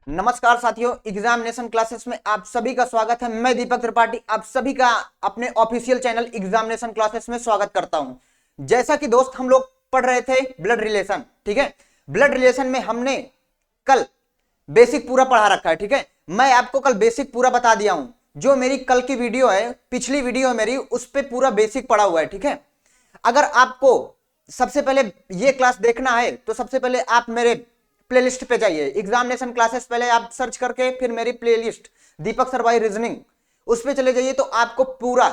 नमस्कार साथियों, examination classes में आप सभी का स्वागत है। मैं दीपक त्रिपाठी आप सभी का अपने ऑफिशियल चैनल एग्जामिनेशन क्लासेस में स्वागत करता हूं। जैसा कि दोस्त हम लोग पढ़ रहे थे ब्लड रिलेशन, ठीक है। ब्लड रिलेशन में हमने कल बेसिक पूरा पढ़ा रखा है, ठीक है। मैं आपको कल बेसिक पूरा बता दिया हूं। जो मेरी कल की वीडियो है, पिछली वीडियो है मेरी, उस पर पूरा बेसिक पढ़ा हुआ है, ठीक है। अगर आपको सबसे पहले ये क्लास देखना है तो सबसे पहले आप मेरे प्लेलिस्ट पे जाइए। एग्जामिनेशन क्लासेस पहले आप सर्च करके फिर मेरी playlist Deepak sir by reasoning उस पे चले जाइए, तो आपको पूरा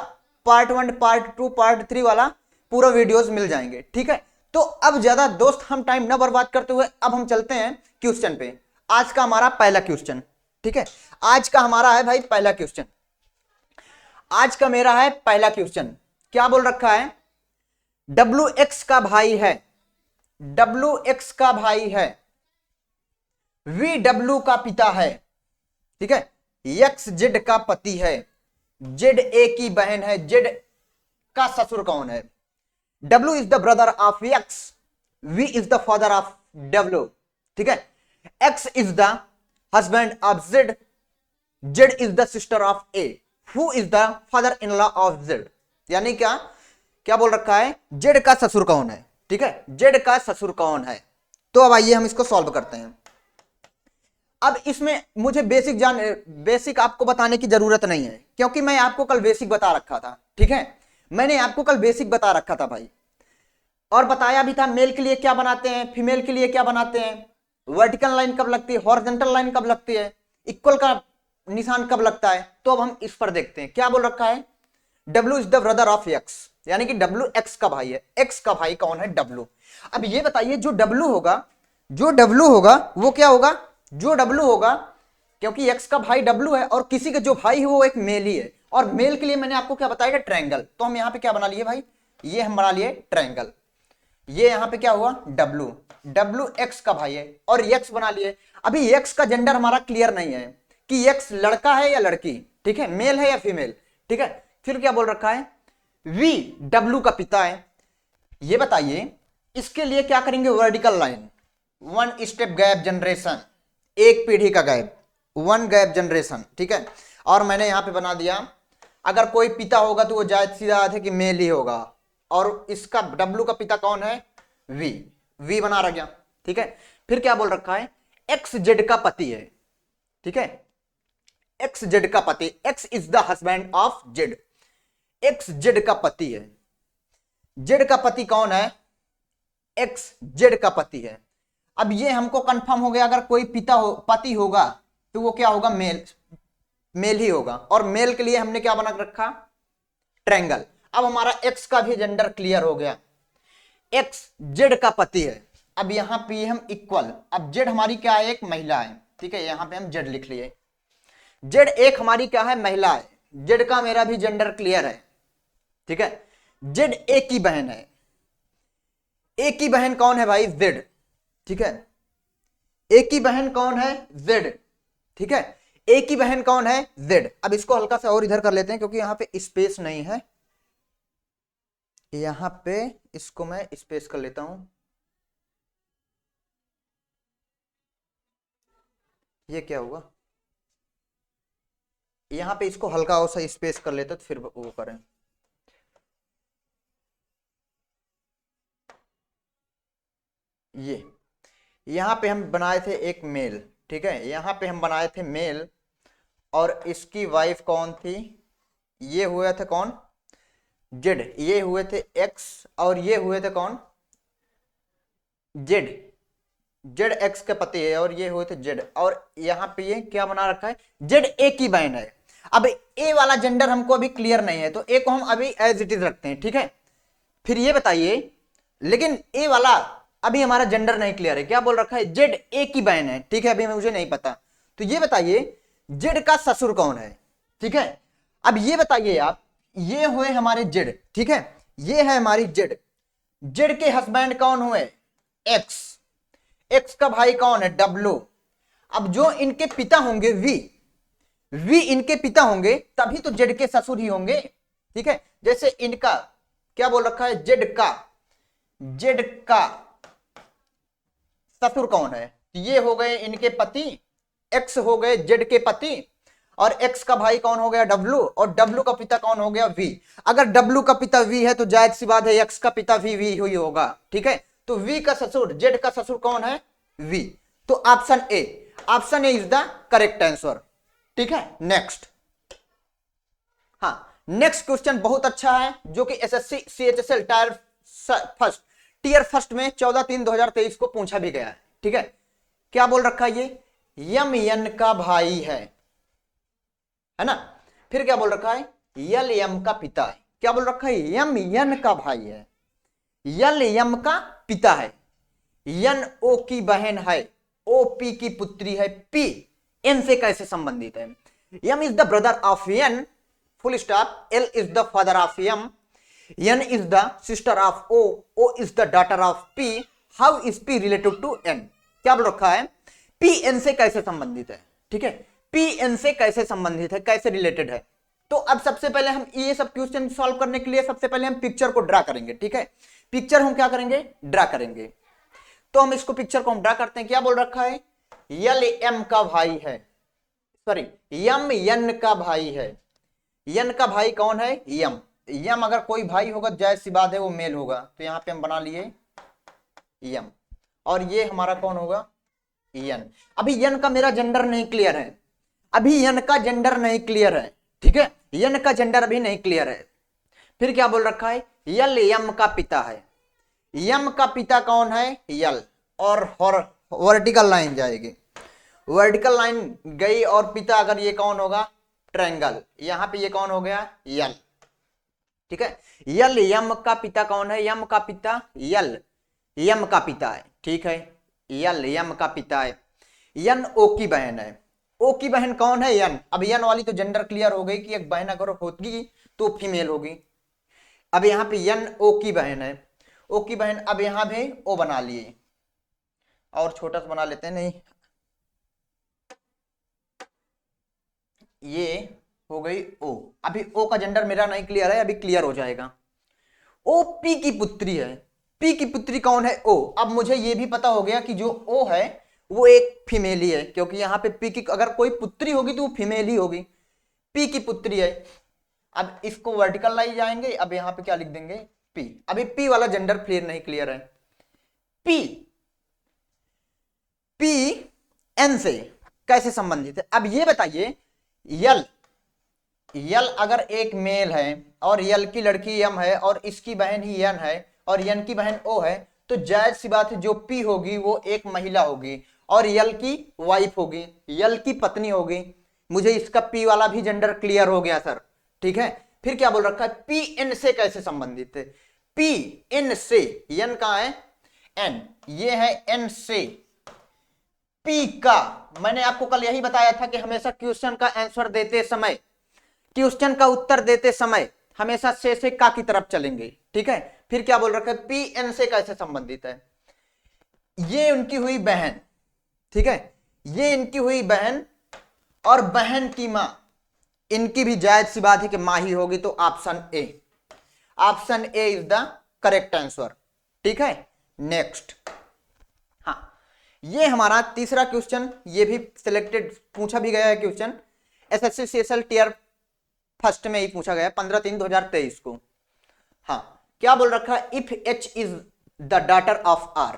पार्ट 1 पार्ट 2 पार्ट 3 वाला पूरा वीडियोस मिल जाएंगे, ठीक है। तो अब ज्यादा दोस्त हम टाइम ना बर्बाद करते हुए अब हम चलते हैं क्वेश्चन पे। आज का हमारा पहला क्वेश्चन, ठीक है। आज का हमारा है भाई पहला क्वेश्चन। आज का मेरा है पहला क्वेश्चन। क्या बोल रखा है? डब्ल्यू एक्स का भाई है, डब्ल्यू एक्स का भाई है, वी डब्ल्यू का पिता है, ठीक है। एक्स जेड का पति है, जेड ए की बहन है, जेड का ससुर कौन है? W is the brother of X, V is the father of W, ठीक है। X is the husband of Z, Z is the sister of A, who is the father in law of Z. यानी क्या क्या बोल रखा है? Z का ससुर कौन है, ठीक है। जेड का ससुर कौन है? तो अब आइए हम इसको सॉल्व करते हैं। अब इसमें मुझे बेसिक आपको बताने की जरूरत नहीं है, क्योंकि मैं आपको कल बेसिक बता रखा था, ठीक है। मैंने आपको कल बेसिक बता रखा था भाई, और बताया भी था मेल के लिए क्या बनाते हैं, फीमेल के लिए क्या बनाते हैं, वर्टिकल लाइन कब लगती है, हॉरिजॉन्टल लाइन कब लगती है, इक्वल का निशान कब लगता है। तो अब हम इस पर देखते हैं क्या बोल रखा है। W is the brother of x, यानी कि डब्ल्यू एक्स का भाई है। एक्स का भाई कौन है? डब्ल्यू। अब ये बताइए, जो डब्ल्यू होगा, जो डब्ल्यू होगा वो क्या होगा? जो डब्ल्यू होगा, क्योंकि एक्स का भाई डब्ल्यू है और किसी का जो भाई है वो एक मेल ही है, और मेल के लिए मैंने आपको क्या बताया? ट्रायंगल। तो हम यहां पे क्या बना लिए भाई? ये हम बना लिए ट्रायंगल। ये यहां पे क्या हुआ? डब्ल्यू, डब्ल्यू एक्स का भाई है और एक्स बना लिए। अभी एक्स का जेंडर हमारा क्लियर नहीं है कि एक्स लड़का है या लड़की, ठीक है, मेल है या फीमेल, ठीक है। फिर क्या बोल रखा है? वी डब्ल्यू का पिता है। ये बताइए, इसके लिए क्या करेंगे? Vertical line, one step gap generation, एक पीढ़ी का गैप, वन गैप जनरेशन, ठीक है। और मैंने यहां पे बना दिया, अगर कोई पिता होगा तो वो जायज सी बात है कि मेल ही होगा, और इसका डब्ल्यू का पिता कौन है? वी, वी बना रह गया, ठीक है। फिर क्या बोल रखा है? एक्स जेड का पति है, ठीक है। एक्स जेड का पति, x is the husband of Z, x Z का पति है। जेड का पति कौन है? एक्स जेड का पति है। अब ये हमको कंफर्म हो गया, अगर कोई पिता हो, पति होगा तो वो क्या होगा? मेल, मेल ही होगा। और मेल के लिए हमने क्या बना रखा? ट्रायंगल। अब हमारा एक्स का भी जेंडर क्लियर हो गया, एक्स जेड का पति है। अब यहां पे हम इक्वल, अब जेड हमारी क्या है? एक महिला है, ठीक है। यहां पे हम जेड लिख लिए, जेड एक हमारी क्या है? महिला है। जेड का मेरा भी जेंडर क्लियर है, ठीक है। जेड ए की बहन है। ए की बहन कौन है भाई? जेड, ठीक है। ए की बहन कौन है? जेड, ठीक है। ए की बहन कौन है? जेड। अब इसको हल्का सा और इधर कर लेते हैं, क्योंकि यहां पे स्पेस नहीं है। यहां पे इसको मैं स्पेस कर लेता हूं। ये क्या हुआ? यहां पे इसको हल्का और सा स्पेस कर लेते तो फिर वो करें। ये यहां पे हम बनाए थे एक मेल, ठीक है। यहां पे हम बनाए थे मेल, और इसकी वाइफ कौन थी? ये हुए थे कौन? जेड। ये हुए थे एक्स, और ये हुए थे कौन? जेड। जेड एक्स के पति है और ये हुए थे जेड। और यहां पे ये क्या बना रखा है? जेड ए की बहन है। अब ए वाला जेंडर हमको अभी क्लियर नहीं है, तो ए को हम अभी एज इट इज रखते हैं, ठीक है। फिर ये बताइए, लेकिन ए वाला अभी हमारा जेंडर नहीं क्लियर है। क्या बोल रखा है? जेड ए की बहन है, ठीक है। अभी मुझे नहीं पता, तो ये बताइए जेड का ससुर कौन है, ठीक है। अब ये बताइए आप, ये हुए हमारे जेड, ठीक है। ये है हमारी जेड। जेड के हस्बैंड कौन हुए? एक्स। एक्स का भाई कौन है? डब्ल्यू। अब जो इनके पिता होंगे वी, वी इनके पिता होंगे, तभी तो जेड के ससुर ही होंगे, ठीक है। जैसे इनका क्या बोल रखा है? जेड का, जेड का ससुर कौन है? ये हो गए इनके पति, एक्स हो गए जेड के पति, और एक्स का भाई कौन हो गया डब्लू, और डब्लू का पिता कौन हो गया वी। अगर डब्लू का पिता वी है तो जायज सी बात है एक्स का पिता वी हुई होगा, ठीक है। तो वी का ससुर, जेड का ससुर कौन है, वी। तो option A is the correct answer, ठीक है। नेक्स्ट, हाँ नेक्स्ट क्वेश्चन बहुत अच्छा है, जो कि एसएससी सीएचएसएल टीयर फर्स्ट में 14/3/2023 को पूछा भी गया है, ठीक है। क्या बोल रखा है ये, यम यन का भाई है ना। फिर क्या बोल रखा है, यल यम का पिता है। क्या बोल रखा है, यम यन का भाई है, यल यम का पिता है, यन ओ की बहन है, ओ पी की पुत्री है, पी एन से कैसे संबंधित है। M is the brother of N, full stop, L is the father of M, N is the sister of O is the daughter of P, how is P related to N. क्या बोल रखा है, P N से कैसे संबंधित है, ठीक है, पी एन से कैसे संबंधित है, कैसे रिलेटेड है। तो अब सबसे पहले हम ये सब क्वेश्चन सॉल्व करने के लिए सबसे पहले हम पिक्चर को ड्रा करेंगे, ठीक है। पिक्चर हम क्या करेंगे, ड्रा करेंगे। तो हम इसको पिक्चर को हम ड्रा करते हैं। क्या बोल रखा है, यल एम का भाई है, सॉरी यम यन का भाई है, यन का भाई कौन है, यम। यम अगर कोई भाई होगा जायज सी बात है वो मेल होगा, तो यहां पे हम बना लिए यम, और ये हमारा कौन होगा, यन। अभी यन का मेरा जेंडर नहीं क्लियर है, अभी यन का जेंडर नहीं क्लियर है, ठीक है, यन का जेंडर अभी नहीं क्लियर है। फिर क्या बोल रखा है, यल यम का पिता है, यम का पिता कौन है, यल, और वर्टिकल लाइन जाएगी, वर्टिकल लाइन गई, और पिता अगर ये कौन होगा, ट्रायंगल, यहां पे ये कौन हो गया, यल, ठीक है। यल यम का पिता कौन है, यम का पिता यल, यम का पिता है, ठीक है, यल यम का पिता है। यन ओ की बहन है, ओ की बहन कौन है, यन। अब यन वाली तो जेंडर क्लियर हो गई कि एक बहन अगर होगी तो फीमेल होगी। अब यहां पे यन ओ की बहन है, ओ की बहन, अब यहां भी ओ बना लिए, और छोटा सा बना लेते हैं, नहीं ये हो गई ओ। अभी ओ का जेंडर मेरा नहीं क्लियर है, अभी क्लियर हो जाएगा। ओ पी की पुत्री है, पी की पुत्री कौन है, ओ। अब मुझे ये भी पता हो गया कि जो ओ है वो एक फीमेल ही है, क्योंकि यहां पे पी की अगर कोई पुत्री होगी तो वो फीमेल ही होगी, पी की पुत्री है। अब इसको वर्टिकल लाइन जाएंगे, अब यहां पे क्या लिख देंगे, पी। अभी पी वाला जेंडर क्लियर नहीं क्लियर है, पी पी एन से कैसे संबंधित है। अब ये बताइए, यल यल अगर एक मेल है और यल की लड़की यम है और इसकी बहन ही यन है और यन की बहन ओ है, तो जायज सी बात है जो पी होगी वो एक महिला होगी और यल की वाइफ होगी, यल की पत्नी होगी। मुझे इसका पी वाला भी जेंडर क्लियर हो गया सर, ठीक है। फिर क्या बोल रखा है, पी एन से कैसे संबंधित है, पी एन से, यन कहां है, एन, ये है एन से, पी का, मैंने आपको कल यही बताया था कि हमेशा क्वेश्चन का आंसर देते समय, क्वेश्चन का उत्तर देते समय हमेशा से का की तरफ चलेंगे, ठीक है। फिर क्या बोल रखा है, पी एन से कैसे संबंधित है, ये उनकी हुई बहन, ठीक है, ये इनकी हुई बहन और बहन की मां, इनकी भी जायज सी बात है कि मां ही होगी, तो option A is the correct answer, ठीक है। नेक्स्ट, हाँ ये हमारा तीसरा क्वेश्चन, ये भी सिलेक्टेड पूछा भी गया है question, SSC CSL tier first में ही पूछा गया 15/3/2023 को। हाँ क्या बोल रखा है, if H is the daughter of R,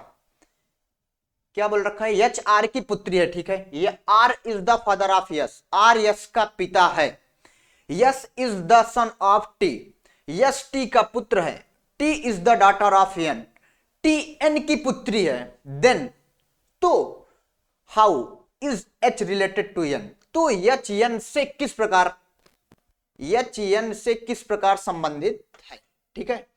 क्या बोल रखा है, एच आर की पुत्री है, ठीक है, ये R is the father of S, R S का पिता है, S is the son of T, S T का पुत्र है, T is the daughter of N, T N की पुत्री है, देन तो how is H related to N, तो एच एन से किस प्रकार, एच एन से किस प्रकार संबंधित है, ठीक है।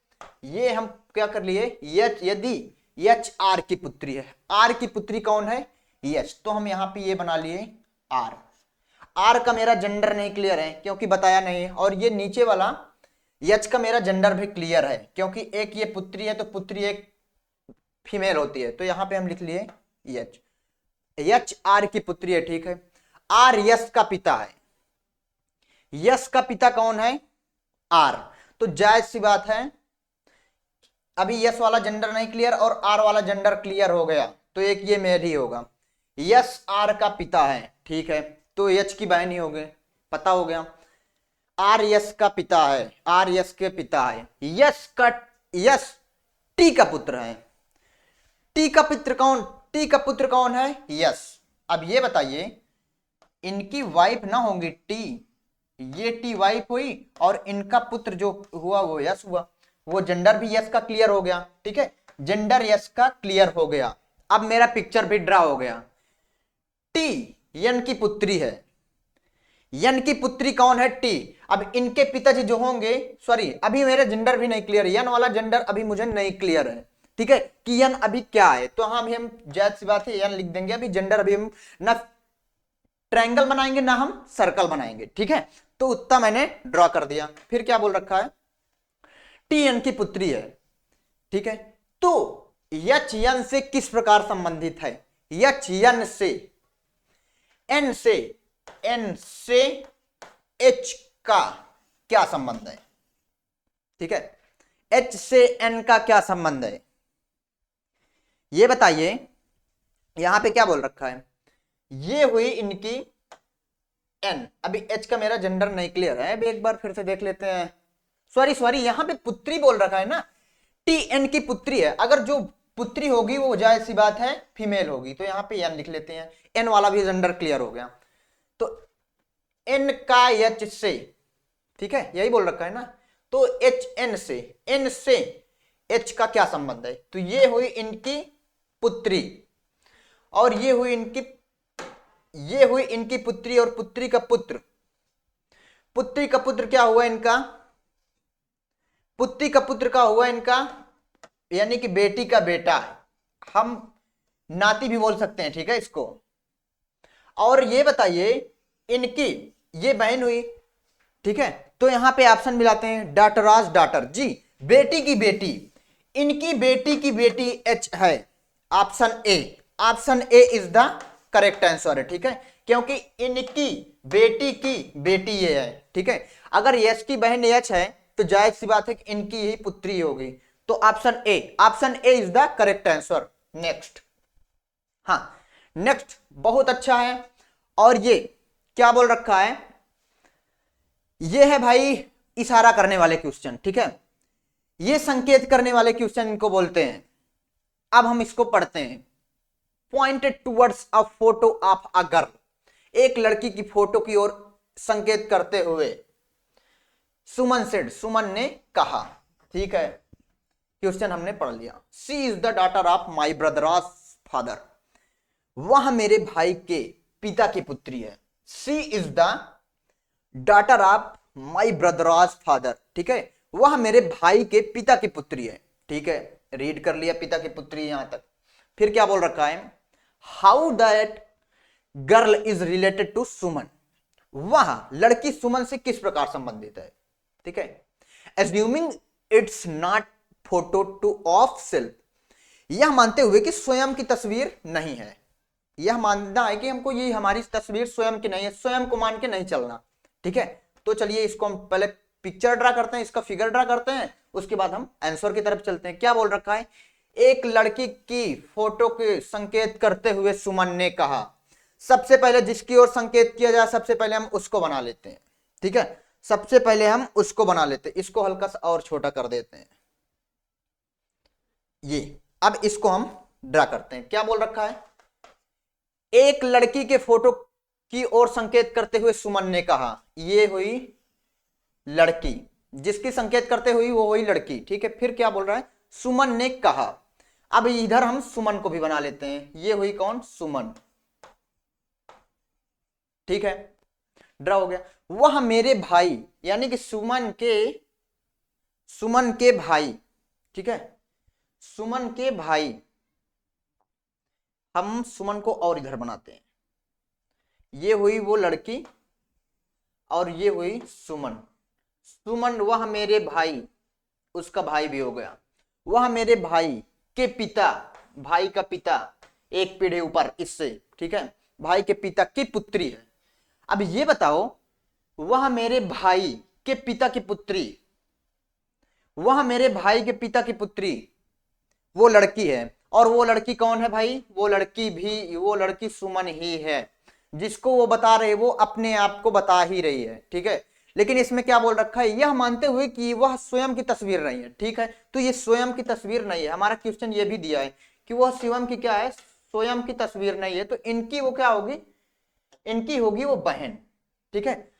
ये हम क्या कर लिए, यदि एच आर की पुत्री है, आर की पुत्री कौन है, यस, तो हम यहां पे ये बना लिए आर। आर का मेरा जेंडर नहीं क्लियर है क्योंकि बताया नहीं है, और ये नीचे वाला एच का मेरा जेंडर भी क्लियर है क्योंकि एक ये पुत्री है तो पुत्री एक फीमेल होती है, तो यहां पे हम लिख लिए एच, एच आर की पुत्री है, ठीक है। आर यस का पिता है, यस का पिता कौन है, आर, तो जायज सी बात है, अभी यस वाला जेंडर नहीं क्लियर और आर वाला जेंडर क्लियर हो गया, तो एक ये मेल ही होगा, यश आर का पिता है, ठीक है, तो यश की बहन ही हो गए, पता हो गया। आर यश का पिता है, आर यश के पिता है, यश टी का पुत्र है। टी का पुत्र कौन, टी का पुत्र कौन है, यश। अब ये बताइए, इनकी वाइफ ना होंगी टी, ये टी वाइफ हुई और इनका पुत्र जो हुआ वो यश हुआ, वो जेंडर भी यश का क्लियर हो गया, ठीक है, जेंडर यश का क्लियर हो गया। अब मेरा पिक्चर भी ड्रा हो गया। टी यन की पुत्री है, यन की पुत्री कौन है, टी। अब इनके पिताजी जो होंगे, सॉरी अभी मेरे जेंडर भी नहीं क्लियर है, यन वाला जेंडर अभी मुझे नहीं क्लियर है, ठीक है, कि यन अभी क्या है, तो हम जायज सी बात है यन लिख देंगे। अभी जेंडर अभी हम ना ट्रायंगल बनाएंगे ना हम सर्कल बनाएंगे, ठीक है, तो उतना मैंने ड्रॉ कर दिया। फिर क्या बोल रखा है, टी यन की पुत्री है, ठीक है, तो यच यन से किस प्रकार संबंधित है, यच यन से, एन से, एन से एच का क्या संबंध है, ठीक है, एच से एन का क्या संबंध है, ये बताइए। यहां पे क्या बोल रखा है, ये हुई इनकी एन। अभी एच का मेरा जेंडर नहीं क्लियर है, अभी एक बार फिर से देख लेते हैं। सॉरी यहां पे पुत्री बोल रखा है ना, टी एन की पुत्री है, अगर जो पुत्री होगी वो जायज सी बात है फीमेल होगी, तो यहां पे एन लिख लेते हैं, एन वाला भी जेंडर क्लियर हो गया। तो एन का एच से, ठीक है, यही बोल रखा है ना, तो एच एन से, एन से एच का क्या संबंध है, तो ये हुई इनकी पुत्री और ये हुई इनकी पुत्री और पुत्री का पुत्र। पुत्री का पुत्र क्या हुआ इनका, पुत्री का पुत्र का हुआ इनका यानी कि बेटी का बेटा है, हम नाती भी बोल सकते हैं, ठीक है इसको। और ये बताइए इनकी ये बहन हुई, ठीक है, तो यहां पे ऑप्शन मिलाते हैं, डाटराज डाटर, जी बेटी की बेटी, इनकी बेटी की बेटी एच है, option A, option A is the correct answer है, ठीक है, क्योंकि इनकी बेटी की बेटी ये है, ठीक है, अगर यश की बहन एच है तो जायज सी बात है कि इनकी ही पुत्री होगी, तो option A is the correct answer. Next, हाँ नेक्स्ट बहुत अच्छा है। और ये क्या बोल रखा है, ये है भाई इशारा करने वाले क्वेश्चन, ठीक है, ये संकेत करने वाले क्वेश्चन इनको बोलते हैं। अब हम इसको पढ़ते हैं। Pointed towards a photo of a girl, एक लड़की की फोटो की ओर संकेत करते हुए, सुमन सेड, सुमन ने कहा, ठीक है, क्वेश्चन हमने पढ़ लिया। She is the daughter of my brothers father, वह मेरे भाई के पिता की पुत्री है। She is the daughter of my brothers father, ठीक है, वह मेरे भाई के पिता की पुत्री है, ठीक है, रीड कर लिया पिता की पुत्री यहां तक। फिर क्या बोल रखा है, how that girl is related to Suman, वह लड़की सुमन से किस प्रकार संबंधित है, ठीक है, assuming it's not photo two of self, यह मानते हुए कि स्वयं की तस्वीर नहीं है, यह मानना है कि हमको ये हमारी तस्वीर स्वयं की नहीं है, स्वयं को मान के नहीं चलना, ठीक है। तो चलिए इसको हम पहले पिक्चर ड्रा करते हैं, इसका फिगर ड्रा करते हैं, उसके बाद हम आंसर की तरफ चलते हैं। क्या बोल रखा है, एक लड़की की फोटो के संकेत करते हुए सुमन ने कहा, सबसे पहले जिसकी ओर संकेत किया जाए सबसे पहले हम उसको बना लेते हैं, ठीक है, सबसे पहले हम उसको बना लेते हैं, इसको हल्का सा और छोटा कर देते हैं, ये। अब इसको हम ड्रा करते हैं। क्या बोल रखा है, एक लड़की के फोटो की ओर संकेत करते हुए सुमन ने कहा, ये हुई लड़की, जिसकी संकेत करते हुई वो हुई लड़की, ठीक है। फिर क्या बोल रहा है, सुमन ने कहा, अब इधर हम सुमन को भी बना लेते हैं, ये हुई कौन, सुमन, ठीक है, ड्रा हो गया। वह मेरे भाई यानी कि सुमन के भाई, ठीक है, सुमन के भाई, हम सुमन को और इधर बनाते हैं, ये हुई वो लड़की और ये हुई सुमन, सुमन वह मेरे भाई, उसका भाई भी हो गया, वह मेरे भाई के पिता, भाई का पिता एक पीढ़ी ऊपर इससे, ठीक है, भाई के पिता की पुत्री है। अब ये बताओ, वह मेरे भाई के पिता की पुत्री, वह मेरे भाई के पिता की पुत्री वो लड़की है और वो लड़की कौन है भाई? वो लड़की सुमन ही है, जिसको वो बता रहे, वो अपने आप को बता ही रही है, ठीक है। लेकिन इसमें क्या बोल रखा है, यह मानते हुए कि वह स्वयं की तस्वीर नहीं है, ठीक है। तो ये स्वयं की तस्वीर नहीं है, हमारा क्वेश्चन ये भी दिया है कि वह स्वयं की क्या है, स्वयं की तस्वीर नहीं है, तो इनकी वो क्या होगी, इनकी होगी वो बहन, ठीक है।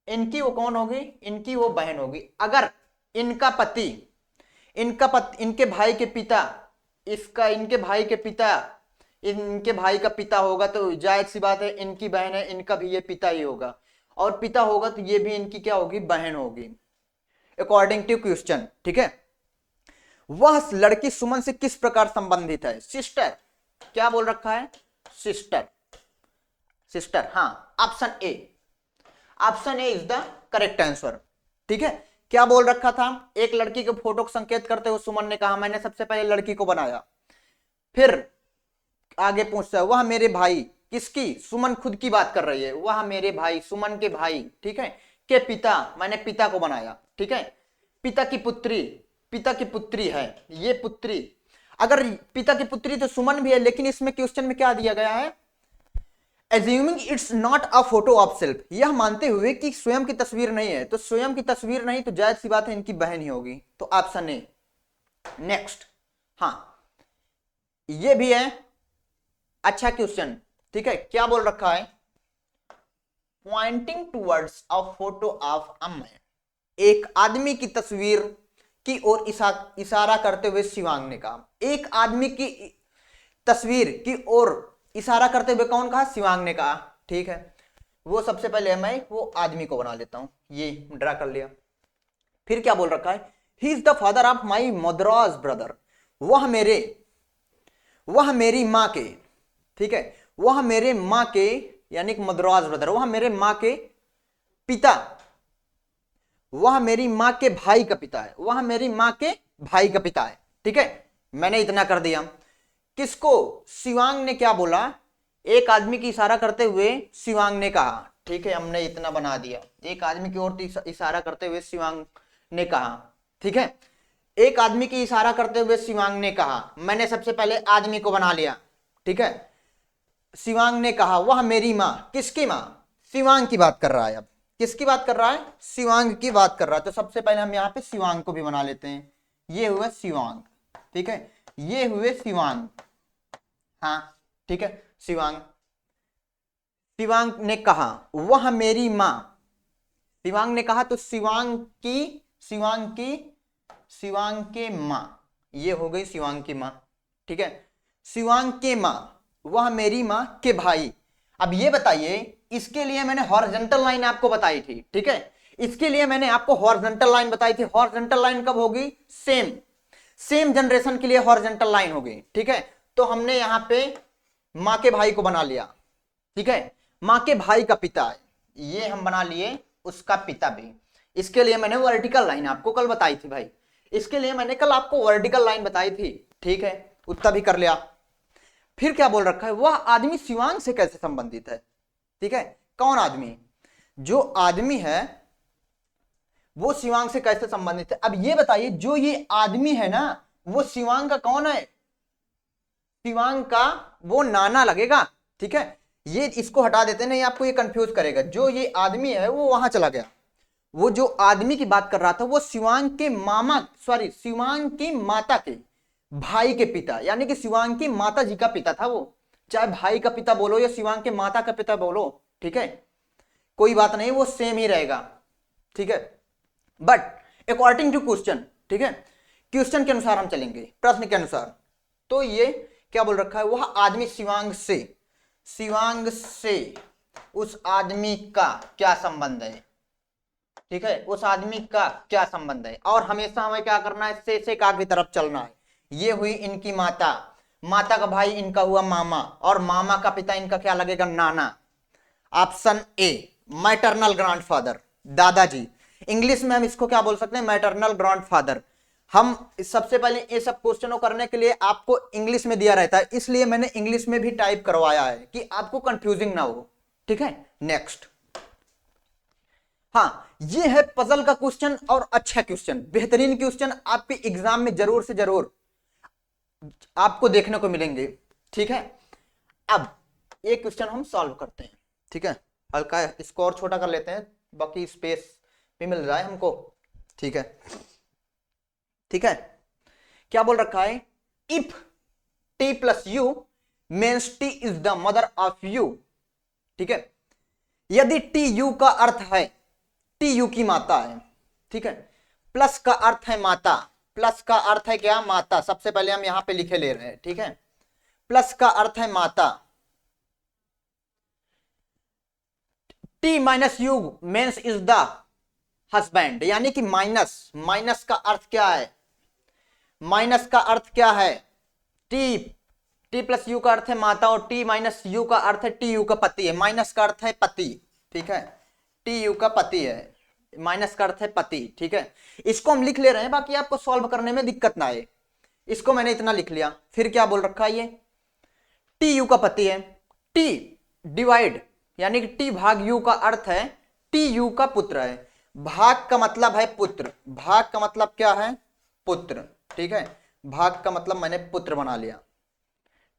इनकी वो कौन होगी, इनकी वो बहन होगी। अगर इनका पति, इनके भाई के पिता, इनके भाई का पिता होगा, तो जायज सी बात है, इनकी बहन है, इनका भी ये पिता ही होगा, और पिता होगा तो ये भी इनकी क्या होगी, बहन होगी, अकॉर्डिंग टू क्वेश्चन, ठीक है। वह लड़की सुमन से किस प्रकार संबंधित है? सिस्टर, क्या बोल रखा है, सिस्टर, सिस्टर, हाँ, option A is the correct answer, ठीक है। क्या बोल रखा था, एक लड़की के फोटो को संकेत करते हुए सुमन ने कहा, मैंने सबसे पहले लड़की को बनाया। फिर आगे पूछता है, वह मेरे भाई, किसकी, सुमन खुद की बात कर रही है, वह मेरे भाई, सुमन के भाई, ठीक है, के पिता, मैंने पिता को बनाया, ठीक है। पिता की पुत्री है, ये पुत्री, अगर पिता की पुत्री तो सुमन भी है, लेकिन इसमें क्वेश्चन में क्या दिया गया है, Assuming it's not a photo of self, यह मानते हुए कि स्वयं की तस्वीर नहीं है, तो स्वयं की तस्वीर नहीं तो जायज सी बात है इनकी बहन ही होगी, तो ऑप्शन ए। नेक्स्ट, हाँ, ये भी है अच्छा क्वेश्चन, ठीक है। क्या बोल रखा है, pointing towards a photo of a man, एक आदमी की तस्वीर की ओर इशारा करते हुए शिवांग ने कहा, एक आदमी की तस्वीर की ओर इशारा करते हुए कौन कहा, शिवांग ने कहा, ठीक है। वो सबसे पहले मैं वो आदमी को बना लेता हूं, ये ड्रा कर लिया। फिर क्या बोल रखा है, he is the father of my Madras brother, वह मेरी माँ के, ठीक है, वह मेरे माँ के, यानी कि मद्रास ब्रदर, वह मेरे माँ के पिता, वह मेरी माँ के भाई का पिता है, वह मेरी माँ के भाई का पिता है, ठीक है। मैंने इतना कर दिया। किसको, शिवांग ने क्या बोला, एक आदमी की इशारा करते हुए शिवांग ने कहा, ठीक है, हमने इतना बना दिया, एक आदमी की ओर इशारा करते हुए शिवांग ने कहा, ठीक है। एक आदमी की इशारा करते हुए शिवांग ने कहा, मैंने सबसे पहले आदमी को बना लिया, ठीक है। शिवांग ने कहा, वह मेरी माँ, किसकी माँ, शिवांग की बात कर रहा है, अब किसकी बात कर रहा है, शिवांग की बात कर रहा है, तो सबसे पहले हम यहाँ पे शिवांग को भी बना लेते हैं, ये हुआ शिवांग, ठीक है, ये हुए शिवांग, हाँ, ठीक है, शिवांग ने कहा, वह मेरी माँ, शिवांग ने कहा, तो शिवांग के माँ, ये हो गई शिवांग की माँ, ठीक है। शिवांग के माँ, वह मेरी माँ के भाई। अब ये बताइए, इसके लिए मैंने हॉरिजॉन्टल लाइन आपको बताई थी, ठीक है, इसके लिए मैंने आपको हॉरिजॉन्टल लाइन बताई थी। हॉरिजॉन्टल लाइन कब होगी, सेम जनरेशन के लिए हॉरिजॉन्टल लाइन होगी, ठीक है। तो हमने यहां पे माँ के भाई को बना लिया, ठीक है, माँ के भाई का पिता, ये हम बना लिए उसका पिता भी। इसके लिए मैंने वर्टिकल लाइन आपको कल बताई थी भाई, इसके लिए मैंने कल आपको वर्टिकल लाइन बताई थी, ठीक है, उतना भी कर लिया। फिर क्या बोल रखा है, वह आदमी शिवांग से कैसे संबंधित है, ठीक है, कौन आदमी, जो आदमी है वो शिवांग से कैसे संबंधित है। अब ये बताइए, जो ये आदमी है ना, वो शिवांग का कौन है, शिवांग का वो नाना लगेगा, ठीक है। ये इसको हटा देते नहीं, आपको ये कंफ्यूज करेगा। जो ये आदमी है वो वहां चला गया, वो जो आदमी की बात कर रहा था वो शिवांग के शिवांग की माता के भाई के पिता, यानी कि शिवांग की माता जी का पिता था वो। चाहे भाई का पिता बोलो या शिवांग के माता का पिता बोलो, ठीक है, कोई बात नहीं, वो सेम ही रहेगा, ठीक है। बट अकॉर्डिंग टू क्वेश्चन, ठीक है, क्वेश्चन के अनुसार हम चलेंगे, प्रश्न के अनुसार। तो ये क्या बोल रखा है, वह आदमी शिवांग से उस आदमी का क्या संबंध है, ठीक है, उस आदमी का क्या संबंध है। और हमेशा हमें क्या करना है, से का की तरफ चलना है। ये हुई इनकी माता का भाई इनका हुआ मामा, और मामा का पिता इनका क्या लगेगा, नाना। ऑप्शन ए, मैटरनल ग्रैंडफादर, दादाजी। इंग्लिश में हम इसको क्या बोल सकते हैं, मैटरनल ग्रैंडफादर। हम सबसे पहले ये सब क्वेश्चनों करने के लिए आपको इंग्लिश में दिया रहता है, इसलिए मैंने इंग्लिश में भी टाइप करवाया है कि आपको कंफ्यूजिंग ना हो, ठीक है। नेक्स्ट, हाँ, ये है पजल का क्वेश्चन, और अच्छा क्वेश्चन, बेहतरीन क्वेश्चन, आपके एग्जाम में जरूर से जरूर आपको देखने को मिलेंगे। ठीक है, अब एक क्वेश्चन हम सॉल्व करते हैं। ठीक है, हल्का इसको और छोटा कर लेते हैं, बाकी स्पेस भी मिल रहा है हमको। ठीक है, ठीक है, क्या बोल रखा है, if T plus you means T is the mother of you. ठीक है, यदि टी यू का अर्थ है टी यू की माता है। ठीक है, प्लस का अर्थ है माता, प्लस का अर्थ है क्या, माता। सबसे पहले हम यहां पे लिखे ले रहे हैं। ठीक है, प्लस का अर्थ है माता। T minus you means is the husband, यानी कि माइनस, माइनस का अर्थ क्या है, माइनस का अर्थ क्या है, टी, टी प्लस यू का अर्थ है माता और टी माइनस यू का अर्थ है टी यू का पति है। माइनस का अर्थ है पति। ठीक है, टी यू का पति है, माइनस का अर्थ है पति। ठीक है, इसको हम लिख ले रहे हैं, बाकी आपको सॉल्व करने में दिक्कत ना आए। इसको मैंने इतना लिख लिया। फिर क्या बोल रखा है, ये टी यू का पति है, टी डिवाइड यानी कि टी भाग यू का अर्थ है टी यू का पुत्र है। भाग का मतलब है पुत्र, भाग का मतलब क्या है, पुत्र। ठीक है, भाग का मतलब मैंने पुत्र बना लिया।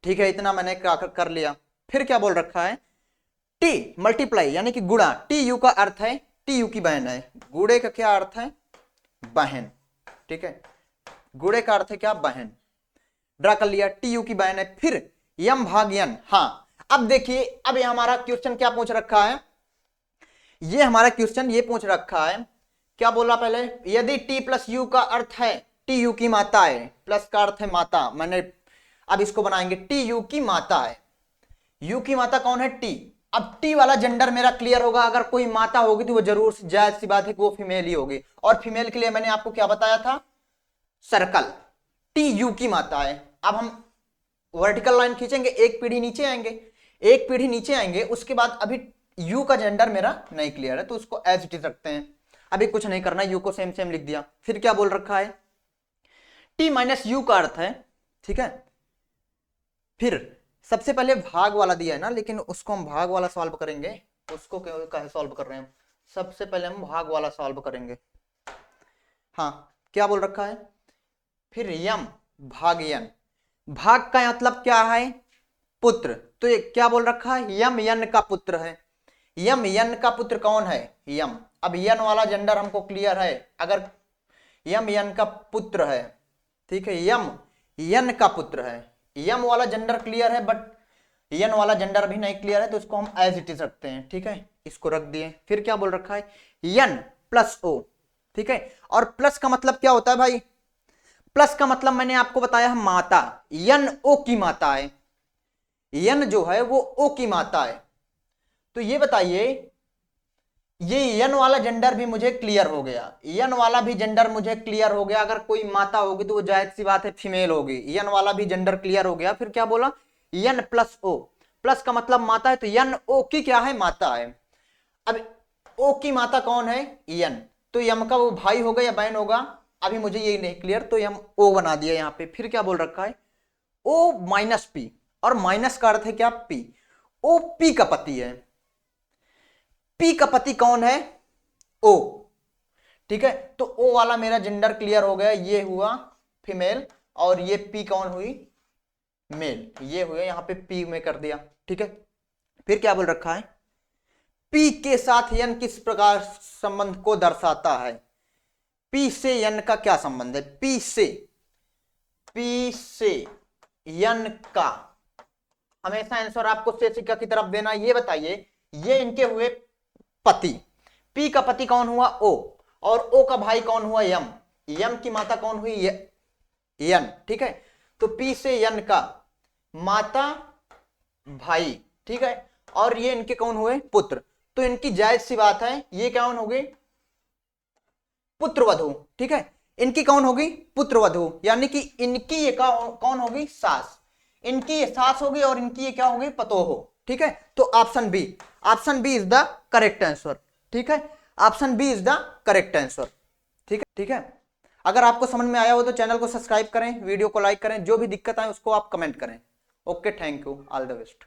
ठीक है, इतना मैंने कर लिया। फिर क्या बोल रखा है, टी मल्टीप्लाई यानी कि गुणा, टी यू का अर्थ है टी यू की बहन है। गुड़े का क्या अर्थ है, बहन। ठीक है, गुड़े का अर्थ है क्या, बहन। ड्रा कर लिया, टी यू की बहन है। फिर यम भाग यन। हाँ, अब देखिए, अब ये हमारा क्वेश्चन क्या पूछ रखा है, ये हमारा क्वेश्चन ये पूछ रखा है, क्या बोला पहले, यदि टी प्लस यू का अर्थ है टी यू की माता है, प्लस का अर्थ है माता, मैंने अब इसको बनाएंगे टी यू की माता है। यू की माता कौन है, टी। अब टी वाला जेंडर मेरा क्लियर होगा, अगर कोई माता होगी तो वो जरूर जायज सी बात है कि वो फीमेल ही होगी। और फीमेल के लिए मैंने आपको क्या बताया था, सर्कल। टी यू की माता है। अब हम वर्टिकल लाइन खींचेंगे, एक पीढ़ी नीचे आएंगे, एक पीढ़ी नीचे आएंगे, उसके बाद अभी यू का जेंडर मेरा नहीं क्लियर है तो उसको एज इट इज रखते हैं। अभी कुछ नहीं करना, यू को सेम सेम लिख दिया। फिर क्या बोल रखा है, टी माइनस यू का अर्थ है। ठीक है, फिर सबसे पहले भाग वाला दिया है ना, लेकिन उसको हम भाग वाला सॉल्व करेंगे। उसको क्या सॉल्व कर रहे हैं हम, सबसे पहले हम भाग वाला सॉल्व करेंगे। हाँ, क्या बोल रखा है, फिर यम भाग यन। भाग का मतलब क्या है, पुत्र। तो ये क्या बोल रखा है, यम यन का पुत्र है। यम यन का पुत्र कौन है, यम। अब यन वाला जेंडर हमको क्लियर है, अगर यम यन का पुत्र है। ठीक है, यम यन का पुत्र है, यम वाला जेंडर क्लियर है, बट यन वाला जेंडर भी नहीं क्लियर है तो इसको हम एज इट इज रखते हैं। ठीक है, इसको रख दिए। फिर क्या बोल रखा है, यन प्लस ओ। ठीक है, और प्लस का मतलब क्या होता है भाई, प्लस का मतलब मैंने आपको बताया है माता, यन ओ की माता है। यन जो है वो ओ की माता है। तो ये बताइए, ये यन वाला जेंडर भी मुझे क्लियर हो गया, यन वाला भी जेंडर मुझे क्लियर हो गया। अगर कोई माता होगी तो वो जाहिर सी बात है फीमेल होगी। यन वाला भी जेंडर क्लियर हो गया। फिर क्या बोला, यन प्लस ओ। प्लस का मतलब माता है, तो यन ओ की क्या है, माता है। अब ओ की माता कौन है, यन। तो यम का वो भाई होगा या बहन होगा, अभी मुझे ये नहीं क्लियर, तो यम ओ बना दिया यहां पे। फिर क्या बोल रखा है, ओ माइनस पी, और माइनस का अर्थ है क्या, पी। ओ पी का पति है। पी का पति कौन है, ओ। ठीक है, तो ओ वाला मेरा जेंडर क्लियर हो गया, ये हुआ फीमेल और ये पी कौन हुई, मेल। ये हुआ, यहां पे पी में कर दिया। ठीक है, फिर क्या बोल रखा है, पी के साथ यन किस प्रकार संबंध को दर्शाता है। पी से यन का क्या संबंध है, पी से यन का हमेशा आंसर आपको शेषिका की तरफ देना। ये बताइए, ये इनके हुए पति, पी का पति कौन हुआ, ओ, और ओ का भाई कौन हुआ, यम। यम की माता कौन हुई, यन। ठीक है, तो पी से यन का माता भाई। ठीक है, और ये इनके कौन हुए, पुत्र। तो इनकी जायज सी बात है, ये कौन होगी, पुत्रवधु। ठीक है, इनकी कौन होगी, पुत्रवधु, यानी कि इनकी ये कौन होगी, सास। इनकी ये सास होगी और इनकी ये क्या होगी, पतोह हो। ठीक है, तो option B, option B is the correct answer. ठीक है, option B is the correct answer. ठीक है, ठीक है, अगर आपको समझ में आया हो तो चैनल को सब्सक्राइब करें, वीडियो को लाइक करें, जो भी दिक्कत आए उसको आप कमेंट करें। Okay, thank you, all the best.